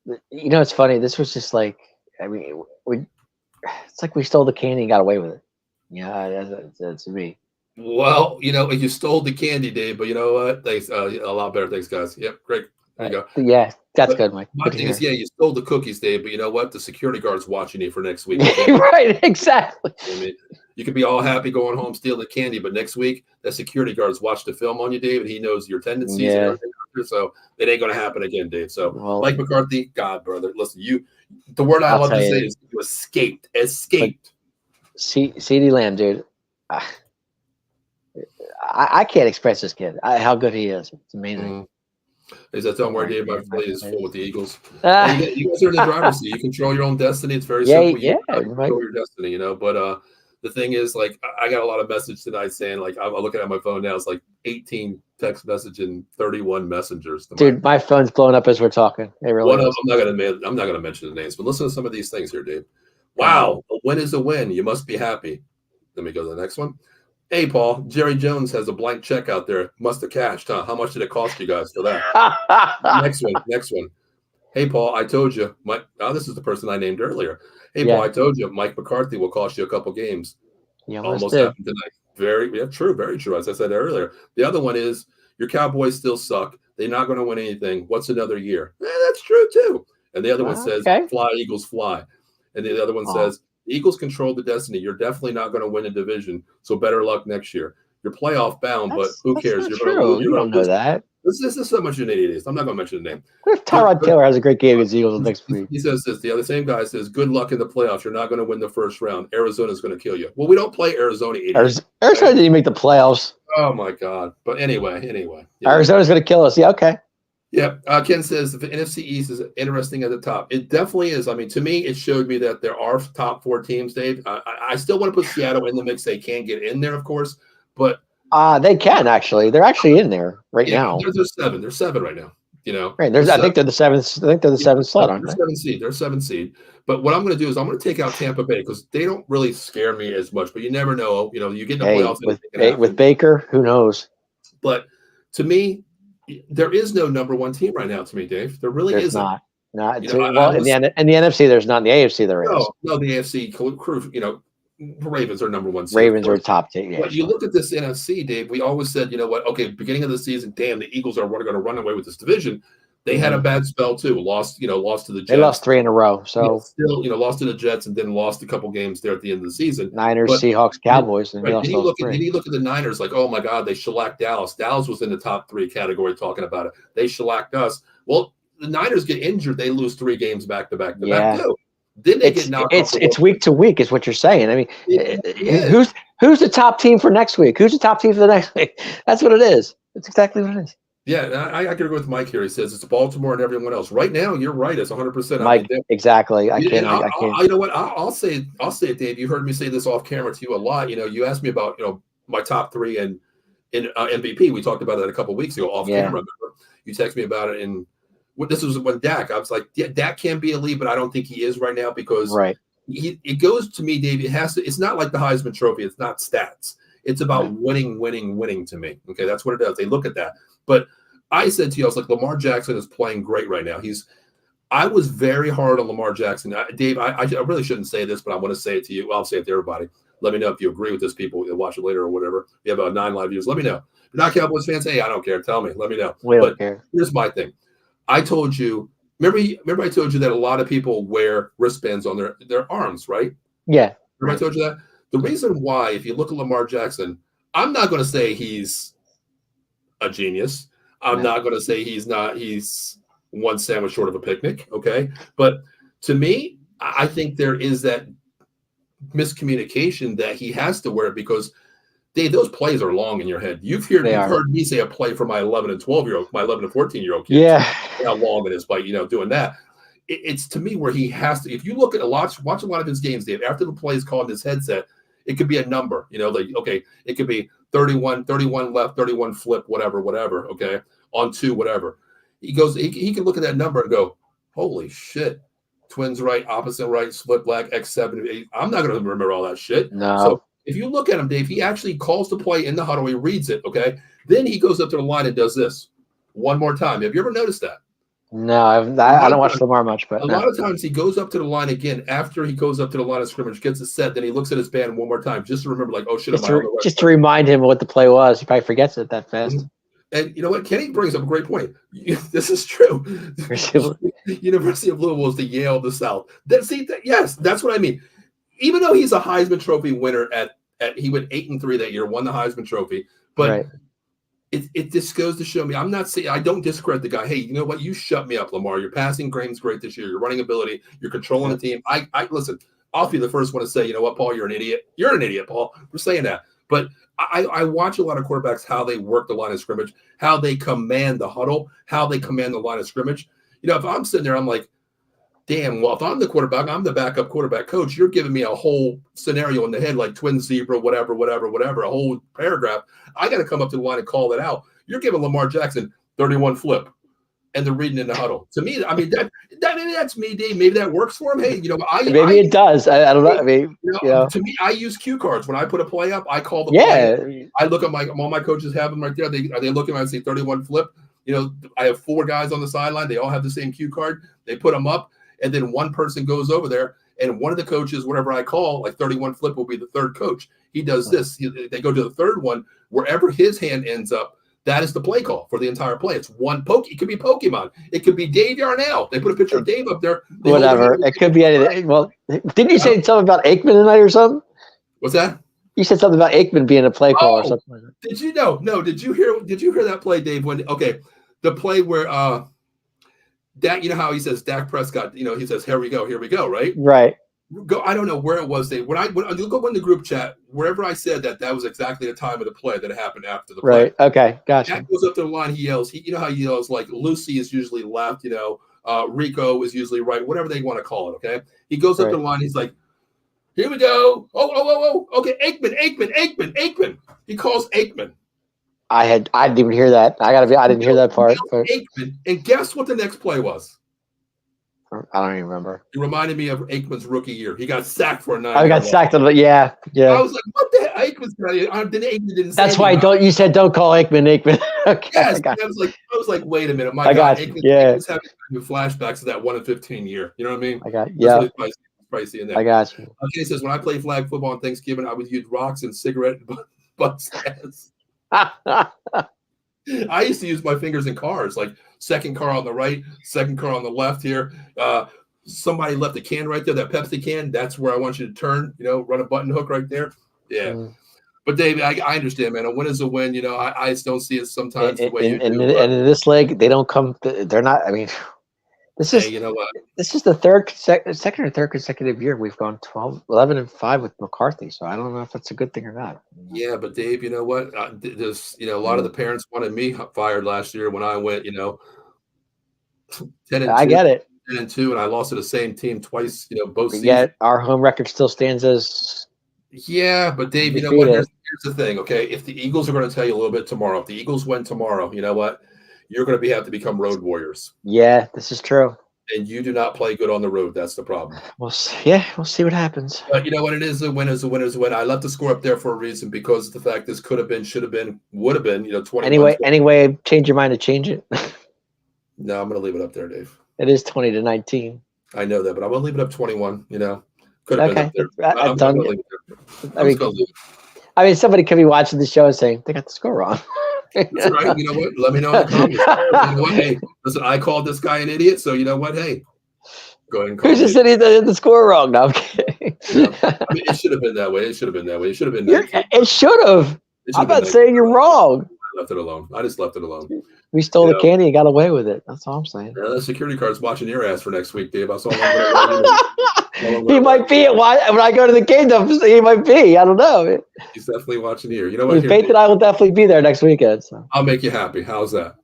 me. It's funny. This was just like, I mean, it's like we stole the candy and got away with it. Yeah, that's me. Well, you stole the candy, Dave, but you know what? Thanks. A lot better. Thanks, guys. Yep, great. There you go. Yeah, that's But good, Mike. my thing is, you stole the cookies, Dave, but you know what? The security guard's watching you for next week. Right, exactly. I mean, you could be all happy going home stealing the candy, but next week, that security guard's watched the film on you, Dave, and he knows your tendencies and everything. So it ain't going to happen again, Dave. So, Mike McCarthy, God, brother, listen, the word I love to say is you escaped. CeeDee Lamb, dude. I can't express this kid. How good he is. It's amazing. Mm-hmm. Is that somewhere, Dave? My play is full with the Eagles. You guys are in the driver's seat. You control your own destiny. It's very simple. You control your destiny, But the thing is, like, I got a lot of message tonight saying, like, I'm looking at my phone now. It's like 18 text message and 31 messengers. Dude, my phone's blowing up as we're talking. It really I'm not gonna mention the names, but listen to some of these things here, Dave. Wow, a win is a win. You must be happy. Let me go to the next one. Hey, Paul, Jerry Jones has a blank check out there. Must have cashed, huh? How much did it cost you guys for that? Next one. Hey, Paul, I told you. This is the person I named earlier. Hey, Paul, I told you Mike McCarthy will cost you a couple games. Almost happened tonight. Very true. As I said earlier. The other one is your Cowboys still suck. They're not going to win anything. What's another year? That's true, too. And the other one says, fly, Eagles, fly. And the other one says, the Eagles control the destiny. You're definitely not going to win a division, so better luck next year. You're playoff bound, but who cares? You're going to lose. You don't know that. This is so much an idiot. I'm not going to mention the name. What if Tyrod Taylor has a great game against the Eagles next week? He says this. The other same guy says, good luck in the playoffs. You're not going to win the first round. Arizona's going to kill you. Well, we don't play Arizona. Arizona didn't make the playoffs. Oh, my God. But anyway. Arizona's going to kill us. Yeah, okay. Yeah, Ken says the NFC East is interesting at the top. It definitely is. I mean, to me, it showed me that there are top 4 teams, Dave. I still want to put Seattle in the mix. They can get in there, of course, but they can actually. They're actually in there now. They're 7. They're 7 right now. Right. I think they're the 7th. I think they're the 7th slot, aren't they? 7th seed. They're 7th seed. But what I'm going to do is I'm going to take out Tampa Bay because they don't really scare me as much. But you never know. You get in the playoffs with Baker. Who knows? But to me, there is no number 1 team right now. To me, Dave, there really isn't. Not. In the NFC, there's not. In the AFC, there is. No, the AFC crew. The Ravens are number 1 seed. Ravens are top team. Yeah, but you look at this NFC, Dave. We always said, you know what? Okay, beginning of the season, damn, the Eagles are going to run away with this division. They had a bad spell too. Lost to the Jets. They lost 3 in a row. So still, lost to the Jets and then lost a couple games there at the end of the season. Seahawks, Cowboys. Did you look at the Niners like, oh my God, they shellacked Dallas. Dallas was in the top 3 category talking about it. They shellacked us. Well, the Niners get injured. They lose 3 games back to back too. Then they get knocked off. It's week to week is what you're saying. I mean, who's the top team for next week? Who's the top team for the next week? That's what it is. That's exactly what it is. Yeah, I agree with Mike here. He says it's Baltimore and everyone else. Right now, you're right. It's 100%. Mike, exactly. I can't. You know what? I'll say it, Dave. You heard me say this off camera to you a lot. You asked me about my top 3 in MVP. We talked about that a couple of weeks ago off camera. Remember? You texted me about it, and this was when Dak. I was like, yeah, Dak can be elite, but I don't think he is right now because it goes to me, Dave. It's not like the Heisman Trophy. It's not stats. It's about winning to me. Okay, that's what it does. They look at that. But I said to you, I was like, Lamar Jackson is playing great right now. I was very hard on Lamar Jackson. Dave, I really shouldn't say this, but I want to say it to you. Well, I'll say it to everybody. Let me know if you agree with this, people that watch it later or whatever. We have about 9 live views. Let me know. If you're not Cowboys fans, hey, I don't care. Tell me. Let me know. We don't care. Here's my thing. I told you, remember I told you that a lot of people wear wristbands on their arms, right? Yeah. Remember I told you that? The reason why, if you look at Lamar Jackson, I'm not going to say he's a genius. I'm not going to say he's one sandwich short of a picnic, okay? But to me, I think there is that miscommunication that he has to wear it because Dave, those plays are long in your head. You've heard me say a play for my 11 and 12-year-old, my 11 and 14-year-old kids. Yeah. How long it is by doing that. It's to me where he has to. If you look at watch a lot of his games, Dave. After the play is called in his headset, it could be a number. Like okay, it could be 31 left, 31 flip, whatever. Okay, on 2, whatever. He goes. He can look at that number and go, holy shit. Twins right, opposite right, split black, X7, 8. I'm not going to remember all that shit. No. So if you look at him, Dave, he actually calls the play in the huddle. He reads it, okay? Then he goes up to the line and does this one more time. Have you ever noticed that? No, I don't watch Lamar much, but a lot of times he goes up to the line again after he goes up to the line of scrimmage, gets it set, then he looks at his band one more time just to remember, like, oh, shit, just to remind him what the play was. He probably forgets it that fast. Mm-hmm. And you know what? Kenny brings up a great point. This is true. University of Louisville is the Yale of the South. Yes, that's what I mean. Even though he's a Heisman Trophy winner he went 8-3 that year, won the Heisman Trophy, but right. It just goes to show me. I'm not saying I don't discredit the guy. Hey, you know what? You shut me up, Lamar. Your passing game's great this year. Your running ability, you're controlling the team. I listen. I'll be the first one to say, you know what, Paul, you're an idiot. You're an idiot, Paul. We're saying that, but I watch a lot of quarterbacks how they work the line of scrimmage, how they command the huddle, how they command the line of scrimmage. If I'm sitting there, I'm like, damn. Well, if I'm the quarterback, I'm the backup quarterback coach. You're giving me a whole scenario in the head, like twin zebra, whatever, a whole paragraph. I got to come up to the line and call that out. You're giving Lamar Jackson 31 flip, and they're reading in the huddle. To me, I mean that's me, Dave. Maybe that works for him. Hey, maybe it does. I don't know. I mean, to me, I use cue cards when I put a play up. I call the play. I look at all my coaches have them right there. Are they looking? I say 31 flip. I have 4 guys on the sideline. They all have the same cue card. They put them up, and then one person goes over there. And one of the coaches, whatever I call, like 31 flip will be the third coach. He does this. They go to the third one. Wherever his hand ends up, that is the play call for the entire play. It's one poke. It could be Pokemon. It could be Dave Yarnell. They put a picture of Dave up there. Whatever. It could be anything. Well, didn't you say something about Aikman tonight or something? What's that? You said something about Aikman being a play call or something like that. Did you know? No. Did you hear that play, Dave? The play where Dak, how he says Dak Prescott, he says, here we go, right? Right. I don't know where it was, Dave. When you go in the group chat, wherever I said that was exactly the time of the play that it happened after the play. Right. Okay. Gotcha. Dak goes up to the line. He yells. How he yells, like Lucy is usually left. Rico is usually right. Whatever they want to call it. Okay. He goes up to the line. He's like, here we go. Oh. Okay. Aikman. He calls Aikman. I didn't even hear that. I didn't hear that part. But... Aikman. And guess what the next play was? I don't even remember. It reminded me of Aikman's rookie year. He got sacked for a 9. I got sacked. Yeah. I was like, what the heck? Aikman didn't say that's why you said don't call Aikman. Okay. Yes. I was like, wait a minute. My God. Aikman's having flashbacks to that 1 in 15 year. You know what I mean? I got yeah. Pricey in there. I got you. Okay, says when I played flag football on Thanksgiving, I would use rocks and cigarette butts. I used to use my fingers in cars, like second car on the right, second car on the left here. Somebody left a can right there, that Pepsi can. That's where I want you to turn, run a button hook right there. Yeah. But, Dave, I understand, man. A win is a win. I just don't see it sometimes the way you do. And in this league, they don't come – they're not – I mean, this is the second or third consecutive year we've gone 11-5 with McCarthy. So I don't know if that's a good thing or not. Yeah, but Dave, you know what? There's a lot of the parents wanted me fired last year when I went 10-2. I get it. 10-2, and I lost to the same team twice. Both seasons. Yet our home record still stands as. Yeah, but Dave, you know what? Here's the thing. Okay, if the Eagles are going to tell you a little bit tomorrow, if the Eagles win tomorrow, you know what? You're going to have to become road warriors. Yeah, this is true. And you do not play good on the road. That's the problem. We'll see what happens. But you know what? It is a win. Is a win. Is a win. I left the score up there for a reason because the fact this could have been, should have been, would have been. 20. Anyway, change your mind to change it. No, I'm going to leave it up there, Dave. It is 20-19. I know that, but I'm going to leave it up 21. Could have been up there. I'm done. going to leave it. I mean, somebody could be watching the show and saying they got the score wrong. That's right. You know what? Let me know in the comments. You know what? Hey, listen, I called this guy an idiot, so you know what? Hey, go ahead and call me. Who just said he did the score wrong? No, I'm kidding. It should have been that way. It should have been 19. It should have. I'm not saying you're wrong. I left it alone. I just left it alone. We stole the candy and got away with it. That's all I'm saying. Yeah, the security guard's watching your ass for next week, Dave. I saw one. He might be when I go to the game. He might be. I don't know. He's definitely watching here. You know what? Faith and I will definitely be there next weekend. So. I'll make you happy. How's that?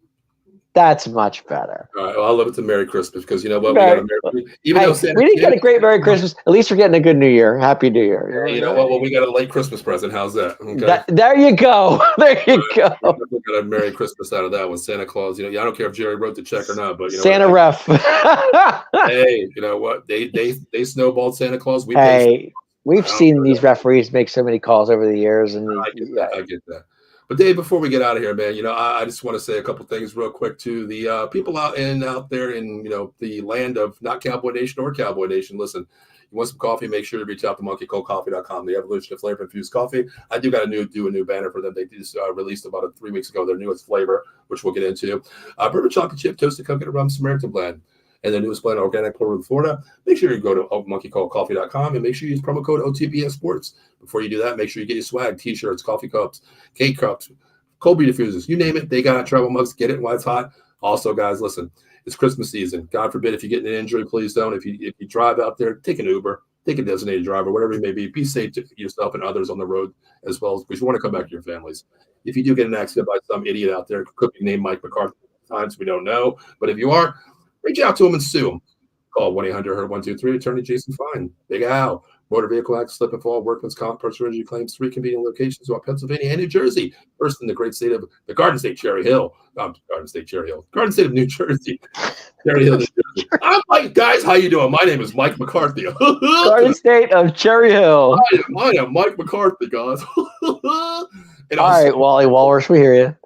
That's much better. All right. Well, I'll live it to Merry Christmas because you know what? We got a Merry. Even though Santa we didn't get a great Merry Christmas. At least we're getting a good New Year. Happy New Year. You know what? Well, we got a late Christmas present. How's that? Okay. There you go. There you go. We got a Merry Christmas out of that one. Santa Claus. You know, I don't care if Jerry wrote the check or not, but you know Santa ref. Hey, you know what? They snowballed Santa Claus. We've seen these referees make so many calls over the years, and I get that. But Dave, before we get out of here, man, you know, I just want to say a couple things real quick to the people out there in, you know, the land of not Cowboy Nation or Cowboy Nation. Listen, you want some coffee, make sure to reach out to monkeycoldcoffee.com, the evolution of flavor infused coffee. I do got do a new banner for them. They just released about 3 weeks ago their newest flavor, which we'll get into. Bourbon chocolate chip, toasted coconut rum, Samaritan blend. And the newest blend, organic Portland, Florida. Make sure you go to monkeycoldcoffee.com and make sure you use promo code OTBS Sports. Before you do that, make sure you get your swag, t-shirts, coffee cups, cake cups, cold beer diffusers, you name it. They got travel mugs. Get it while it's hot. Also, guys, listen, it's Christmas season. God forbid if you get an injury, please don't. If you drive out there, take an Uber, take a designated driver, whatever it may be. Be safe to yourself and others on the road as well, because you want to come back to your families. If you do get an accident by some idiot out there, could be named Mike McCarthy at times, we don't know. But if you are, reach out to him and sue him. Call 1-800-HURT-123. Attorney Jason Fine. Big Al. Motor vehicle accident, slip and fall, workman's comp, personal injury claims, 3 convenient locations throughout Pennsylvania and New Jersey. First in the great state of the Garden State, Cherry Hill. Garden State of New Jersey. Cherry Hill, New Jersey. I'm Mike, guys. How you doing? My name is Mike McCarthy. Garden State of Cherry Hill. I am Mike McCarthy, guys. All right, Wally Walrus, we hear you.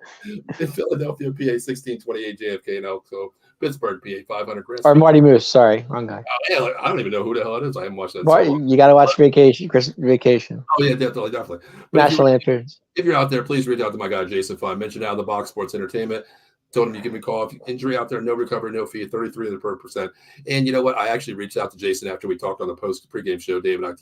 In Philadelphia, PA 1628 JFK, and also Pittsburgh, PA 500 Grand. Or Marty Moose. Sorry, wrong guy. I don't even know who the hell it is. I haven't watched that. You got to watch Vacation. Oh yeah, definitely. National Lampoons. If you're out there, please reach out to my guy Jason Fine. Mentioned Out of the Box Sports Entertainment. Told him you give me a call. If injury out there, no recovery, no fee, 33%. And you know what? I actually reached out to Jason after we talked on the pregame show, Dave, and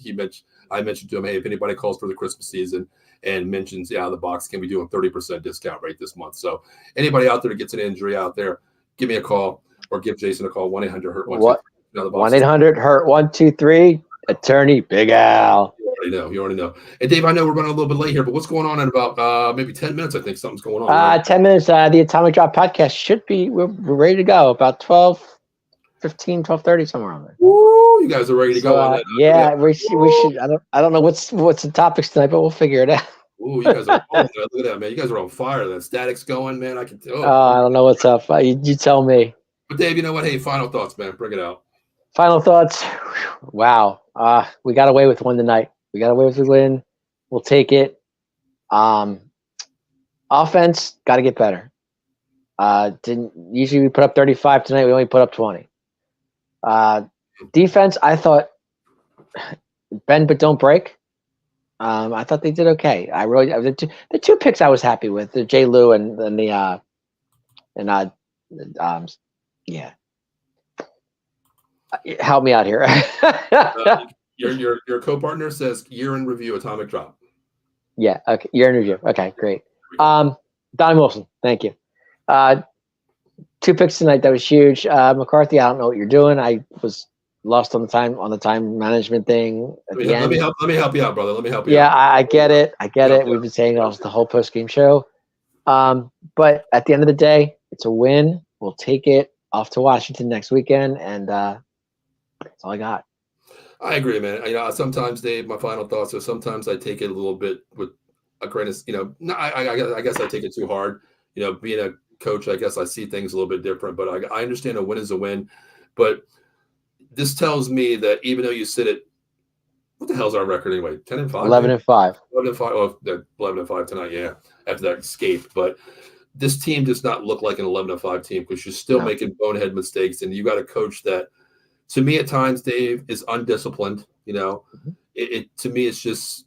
I mentioned to him, hey, if anybody calls for the Christmas season and mentions Out of the Box, can we do a 30% discount rate this month? So anybody out there that gets an injury out there, give me a call or give Jason a call. 1-800-HURT-123. 1-800-HURT-123. Attorney Big Al. You already know. And Dave, I know we're running a little bit late here, but what's going on in about maybe 10 minutes? I think something's going on. Right? 10 minutes. The Atomic Drop podcast should be, we're ready to go. About 12:30, somewhere around there. Woo, you guys are ready to go on that. Yeah, we should. I don't know what's the topics tonight, but we'll figure it out. Ooh, you guys are look at that, man. You guys are on fire. That static's going, man. I can tell. I don't know what's up. You tell me. But Dave, you know what? Hey, final thoughts, man. Bring it out. Final thoughts. Wow. We got away with one tonight. We got away with the win. We'll take it. Offense got to get better. Usually we put up 35 tonight. We only put up 20. Defense, I thought bend but don't break. I thought they did okay. The two picks I was happy with, the J. Lou and yeah. Help me out here. Your co-partner says year in review, Atomic Drop. Yeah. Okay. Year in review. Okay. Great. Donnie Wilson. Thank you. 2 picks tonight. That was huge. McCarthy, I don't know what you're doing. I was lost on the time management thing. Let me help you out, brother. Let me help you out. Yeah, I get it. We've been saying it the whole post-game show. But at the end of the day, it's a win. We'll take it off to Washington next weekend, and that's all I got. I agree, man. You know, sometimes, Dave, my final thoughts are sometimes I take it a little bit with a grain of, I guess I take it too hard. You know, being a coach, I guess I see things a little bit different, but I understand a win is a win. But this tells me that even though you sit at, what the hell's our record anyway? 10-5? 11-5. 11-5. Oh, 11-5 tonight, yeah, after that escape. But this team does not look like an 11-5 team because you're still making bonehead mistakes, and you got a coach that, to me at times, Dave, is undisciplined. You know, it to me, it's just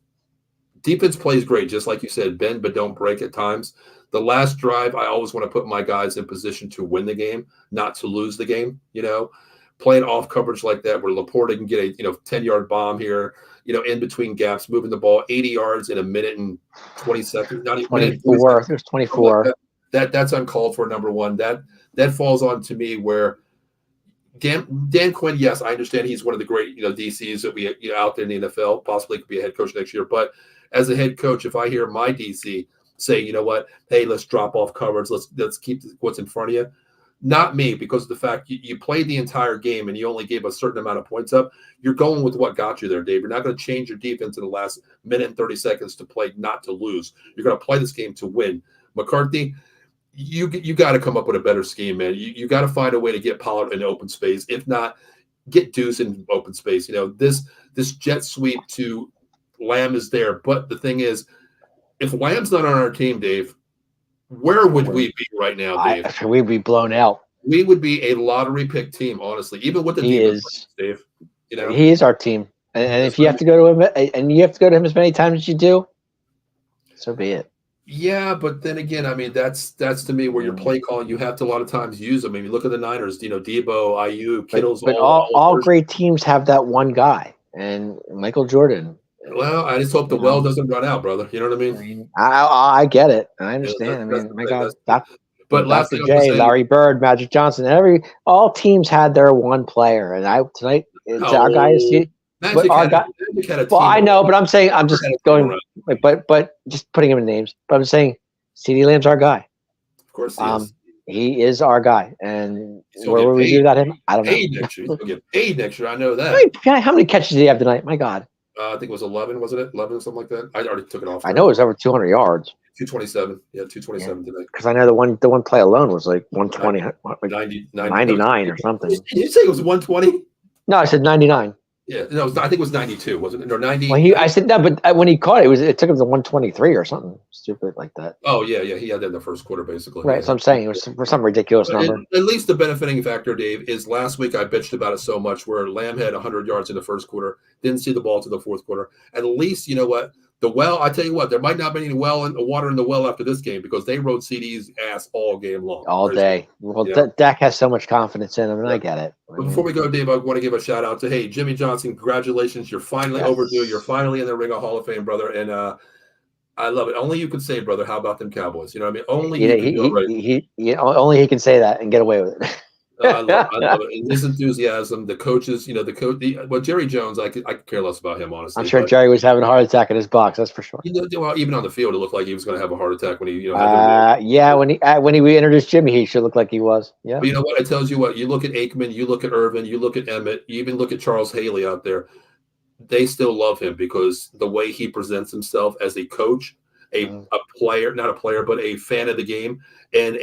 defense plays great, just like you said, bend but don't break at times. The last drive, I always want to put my guys in position to win the game, not to lose the game. You know, playing off coverage like that, where Laporta can get a 10-yard bomb here, in between gaps, moving the ball 80 yards in a minute and 20 seconds. Not even 24. There's 24. That's uncalled for. Number one, that falls on to me where Dan Quinn, yes, I understand he's one of the great DCs that we out there in the NFL. Possibly could be a head coach next year. But as a head coach, if I hear my DC say, you know what, hey, let's drop off coverage, let's keep what's in front of you. Not me, because of the fact you played the entire game and you only gave a certain amount of points up. You're going with what got you there, Dave. You're not going to change your defense in the last minute and 30 seconds to play not to lose. You're going to play this game to win. McCarthy, you got to come up with a better scheme, man. You got to find a way to get Pollard in open space. If not, get Deuce in open space. This jet sweep to Lamb is there. But the thing is, if Lamb's not on our team, Dave, where would we be right now, Dave? We'd be blown out. We would be a lottery pick team, honestly. Even with the defense, Dave. He is our team, and if you have to go to him, and you have to go to him as many times as you do, so be it. Yeah, but then again, I mean, that's to me where your play calling, you have to a lot of times use them. I mean, look at the Niners, Debo, IU, Kittle's. But all great teams have that one guy, and Michael Jordan. Well, I just hope the well doesn't run out, brother. You know what I mean? I get it. I understand. My God, but last Dr. J, Larry Bird, Magic Johnson, all teams had their one player, and tonight our guy is. Magic had a team. Well, I know, but I'm just going, but just putting him in names. But I'm saying, CeeDee Lamb's our guy. Of course, he is. He is our guy, and where would we do without him? I don't know. Next year, he's gonna get paid next year. I know that. How many catches did he have tonight? My God. I think it was 11, wasn't it? 11 or something like that. I already took it off. I know it was over 200 yards. 227. Yeah, 227 today. Because I know the one play alone was like 120, 99 or something. Did you say it was 120? No, I said 99. Yeah, no, I think it was 92, wasn't it? Or 90. Well, I said no, but when he caught it, it took him to 123 or something stupid like that. Oh yeah, he had that in the first quarter basically. Right, so I'm saying it was for some ridiculous number. At least the benefiting factor, Dave, is last week I bitched about it so much where Lamb had 100 yards in the first quarter, didn't see the ball to the fourth quarter. At least you know what. The well, I tell you what, there might not be any water in the well after this game because they rode CD's ass all game long. All day. Well, Dak has so much confidence in him, and I get it. But before we go, Dave, I want to give a shout out to, Jimmy Johnson, congratulations. You're finally overdue. You're finally in the Ring of Hall of Fame, brother. And I love it. Only you can say, brother, how about them Cowboys? You know what I mean? Only only he can say that and get away with it. I love it. And his enthusiasm, the coaches, Jerry Jones, I could care less about him, honestly. I'm sure Jerry was having a heart attack in his box. That's for sure. Even on the field, it looked like he was going to have a heart attack when he, when he introduced Jimmy, he sure looked like he was. Yeah. But you know what? It tells you what. You look at Aikman, you look at Irvin, you look at Emmett, you even look at Charles Haley out there. They still love him because the way he presents himself as a coach, a player, not a player, but a fan of the game, and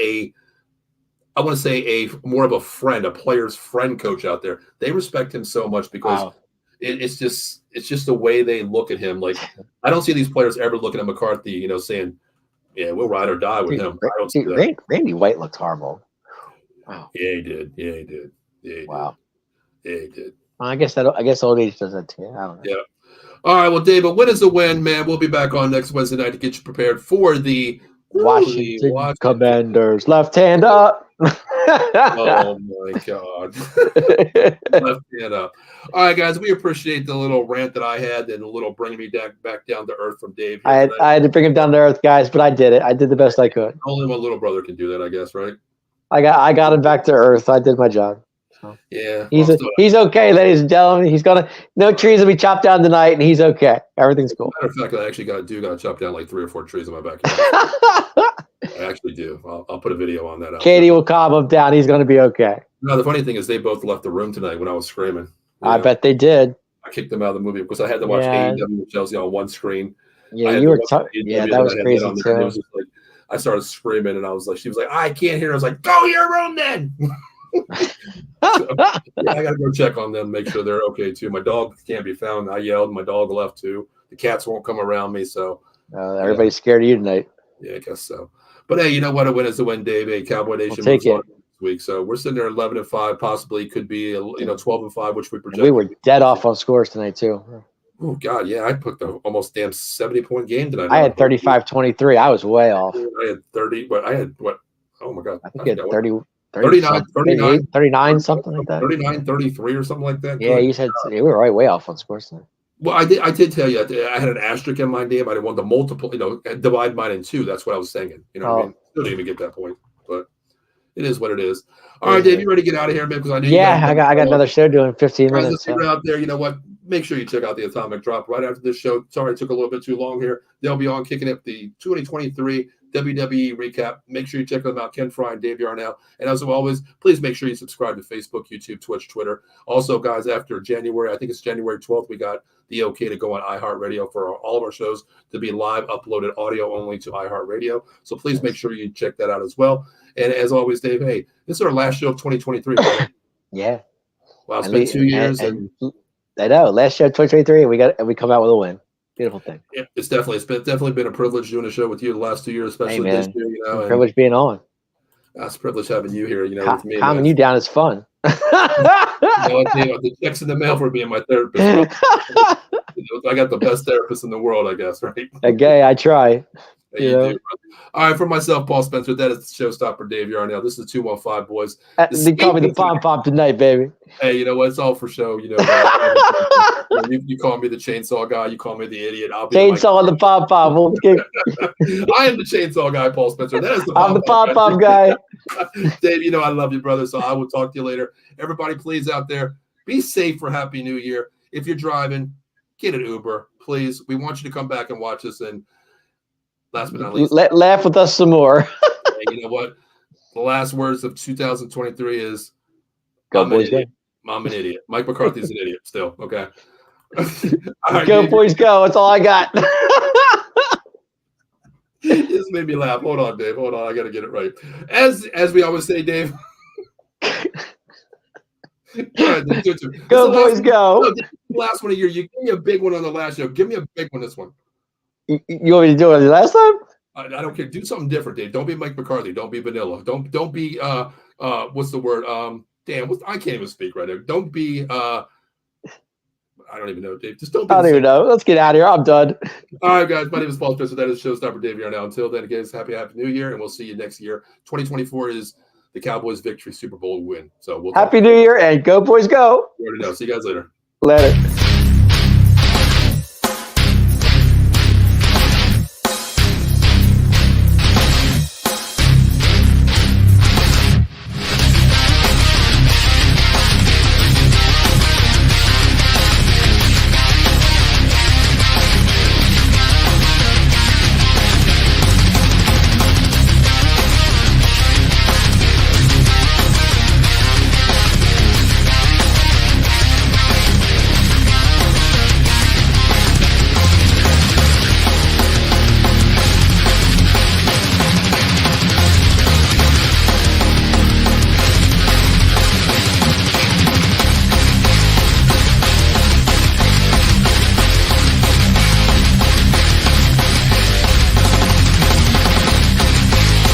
I want to say more of a friend, a player's friend coach out there. They respect him so much because it's just the way they look at him. Like I don't see these players ever looking at McCarthy, saying, "Yeah, we'll ride or die with him." I don't see that. Randy White looked horrible. Wow. Yeah, he did. Yeah, he did. Wow. Yeah, he did. Well, I guess old age does that too. I don't know. Yeah. All right. Well, Dave, a win is a win, man. We'll be back on next Wednesday night to get you prepared for the Washington Commanders. Left hand up. Oh my God. Left hand up. All right, guys, we appreciate the little rant that I had and a little bringing me back down to earth from Dave. I had to bring him down to earth, guys, but I did it. I did the best I could. Only my little brother can do that, I guess, right? I got him back to earth. I did my job. So. Yeah. He's okay, ladies and gentlemen. No trees will be chopped down tonight, and he's okay. Everything's cool. Matter of fact, I actually got to chop down like 3 or 4 trees in my backyard. I actually do. I'll put a video on that. Katie will calm him down. He's going to be okay. No, the funny thing is they both left the room tonight when I was screaming. I bet they did. I kicked them out of the movie because I had to watch AEW with Chelsea on one screen. Yeah, you were. That was crazy too. It was just like I started screaming, and she was like, "I can't hear." I was like, "Go to your room then." I gotta go check on them, make sure they're okay too. My dog can't be found. I yelled. My dog left too. The cats won't come around me, so everybody's scared of you tonight. Yeah, I guess so. But hey, you know what? A win is a win, Dave. Hey, Cowboy Nation moves on this week, so we're sitting there 11-5. Possibly could be 12-5, which we project. We were dead off on scores tonight too. Oh God, yeah, I put the almost damn 70-point game tonight. I had 35-23. I was way off. I had 30, but I had what? Oh my God, I think you had 30. 39, something like that. 39, 33 or something like that. Yeah, you said we were way off on scores tonight. Well, I did tell you I had an asterisk in my name. I didn't want to multiple, divide mine in 2. That's what I was saying. You know what I mean? Still didn't even get that point. But It is what it is. All right, Dave, you ready to get out of here, man? Because I know you I got another show doing 15 guys minutes. that are out there, you know what? Make sure you check out the Atomic Drop right after this show. Sorry, it took a little bit too long here. They'll be on kicking up the 2023 WWE recap. Make sure you check them out, Ken Fry and Dave Yarnell. And as always, please make sure you subscribe to Facebook, YouTube, Twitch, Twitter. Also, guys, after January, I think it's January 12th, we got the okay to go on iHeartRadio for all of our shows to be live, uploaded audio only to iHeartRadio. So please make sure you check that out as well. And as always, Dave, hey, this is our last show of 2023. Yeah. Wow, it's been 2 years. And I know. Last show 2023, we come out with a win. Beautiful thing. It's definitely been a privilege doing a show with you the last 2 years, especially this year. You know, privilege being on. It's a privilege having you here. You know, with me. Calming you down is fun. The checks in the mail for being my therapist. I got the best therapist in the world, I guess, right? Okay, I try. You do. All right, for myself, Paul Spencer, that is the showstopper, Dave Yarnell. This is 215 Boys. They call me the pom-pom tonight, baby. Hey, you know what? It's all for show. You know, you call me the chainsaw guy. You call me the idiot. I'll be chainsaw on the pom-pom. I am the chainsaw guy, Paul Spencer. That is the I'm the pom-pom guy. Dave, you know I love you, brother, so I will talk to you later. Everybody, please, out there, be safe for Happy New Year. If you're driving, get an Uber, please. We want you to come back and watch us, and last but not least, laugh with us some more. You know what? The last words of 2023 is Go boys, go. I'm an idiot. Mike McCarthy's an idiot still. Okay. Right, go, Dave. Boys, go. That's all I got. This made me laugh. Hold on, Dave. Hold on. I got to get it right. As we always say, Dave. Go, boys, go. Last one of the year. You give me a big one on the last show. Give me a big one this one. You want me to do it last time? I don't care. Do something different, Dave. Don't be Mike McCarthy. Don't be vanilla. Don't be what's the word? I can't even speak right now. Don't be I don't even know, Dave. Just don't be. I don't even know. Let's get out of here. I'm done. All right, guys. My name is Paul Spencer. That is showstopper Dave Yarnell. Until then, guys, happy New Year, and we'll see you next year. 2024 is the Cowboys' victory, Super Bowl win. So we'll Happy New Year, and go boys, go. You already know. See you guys later. Later.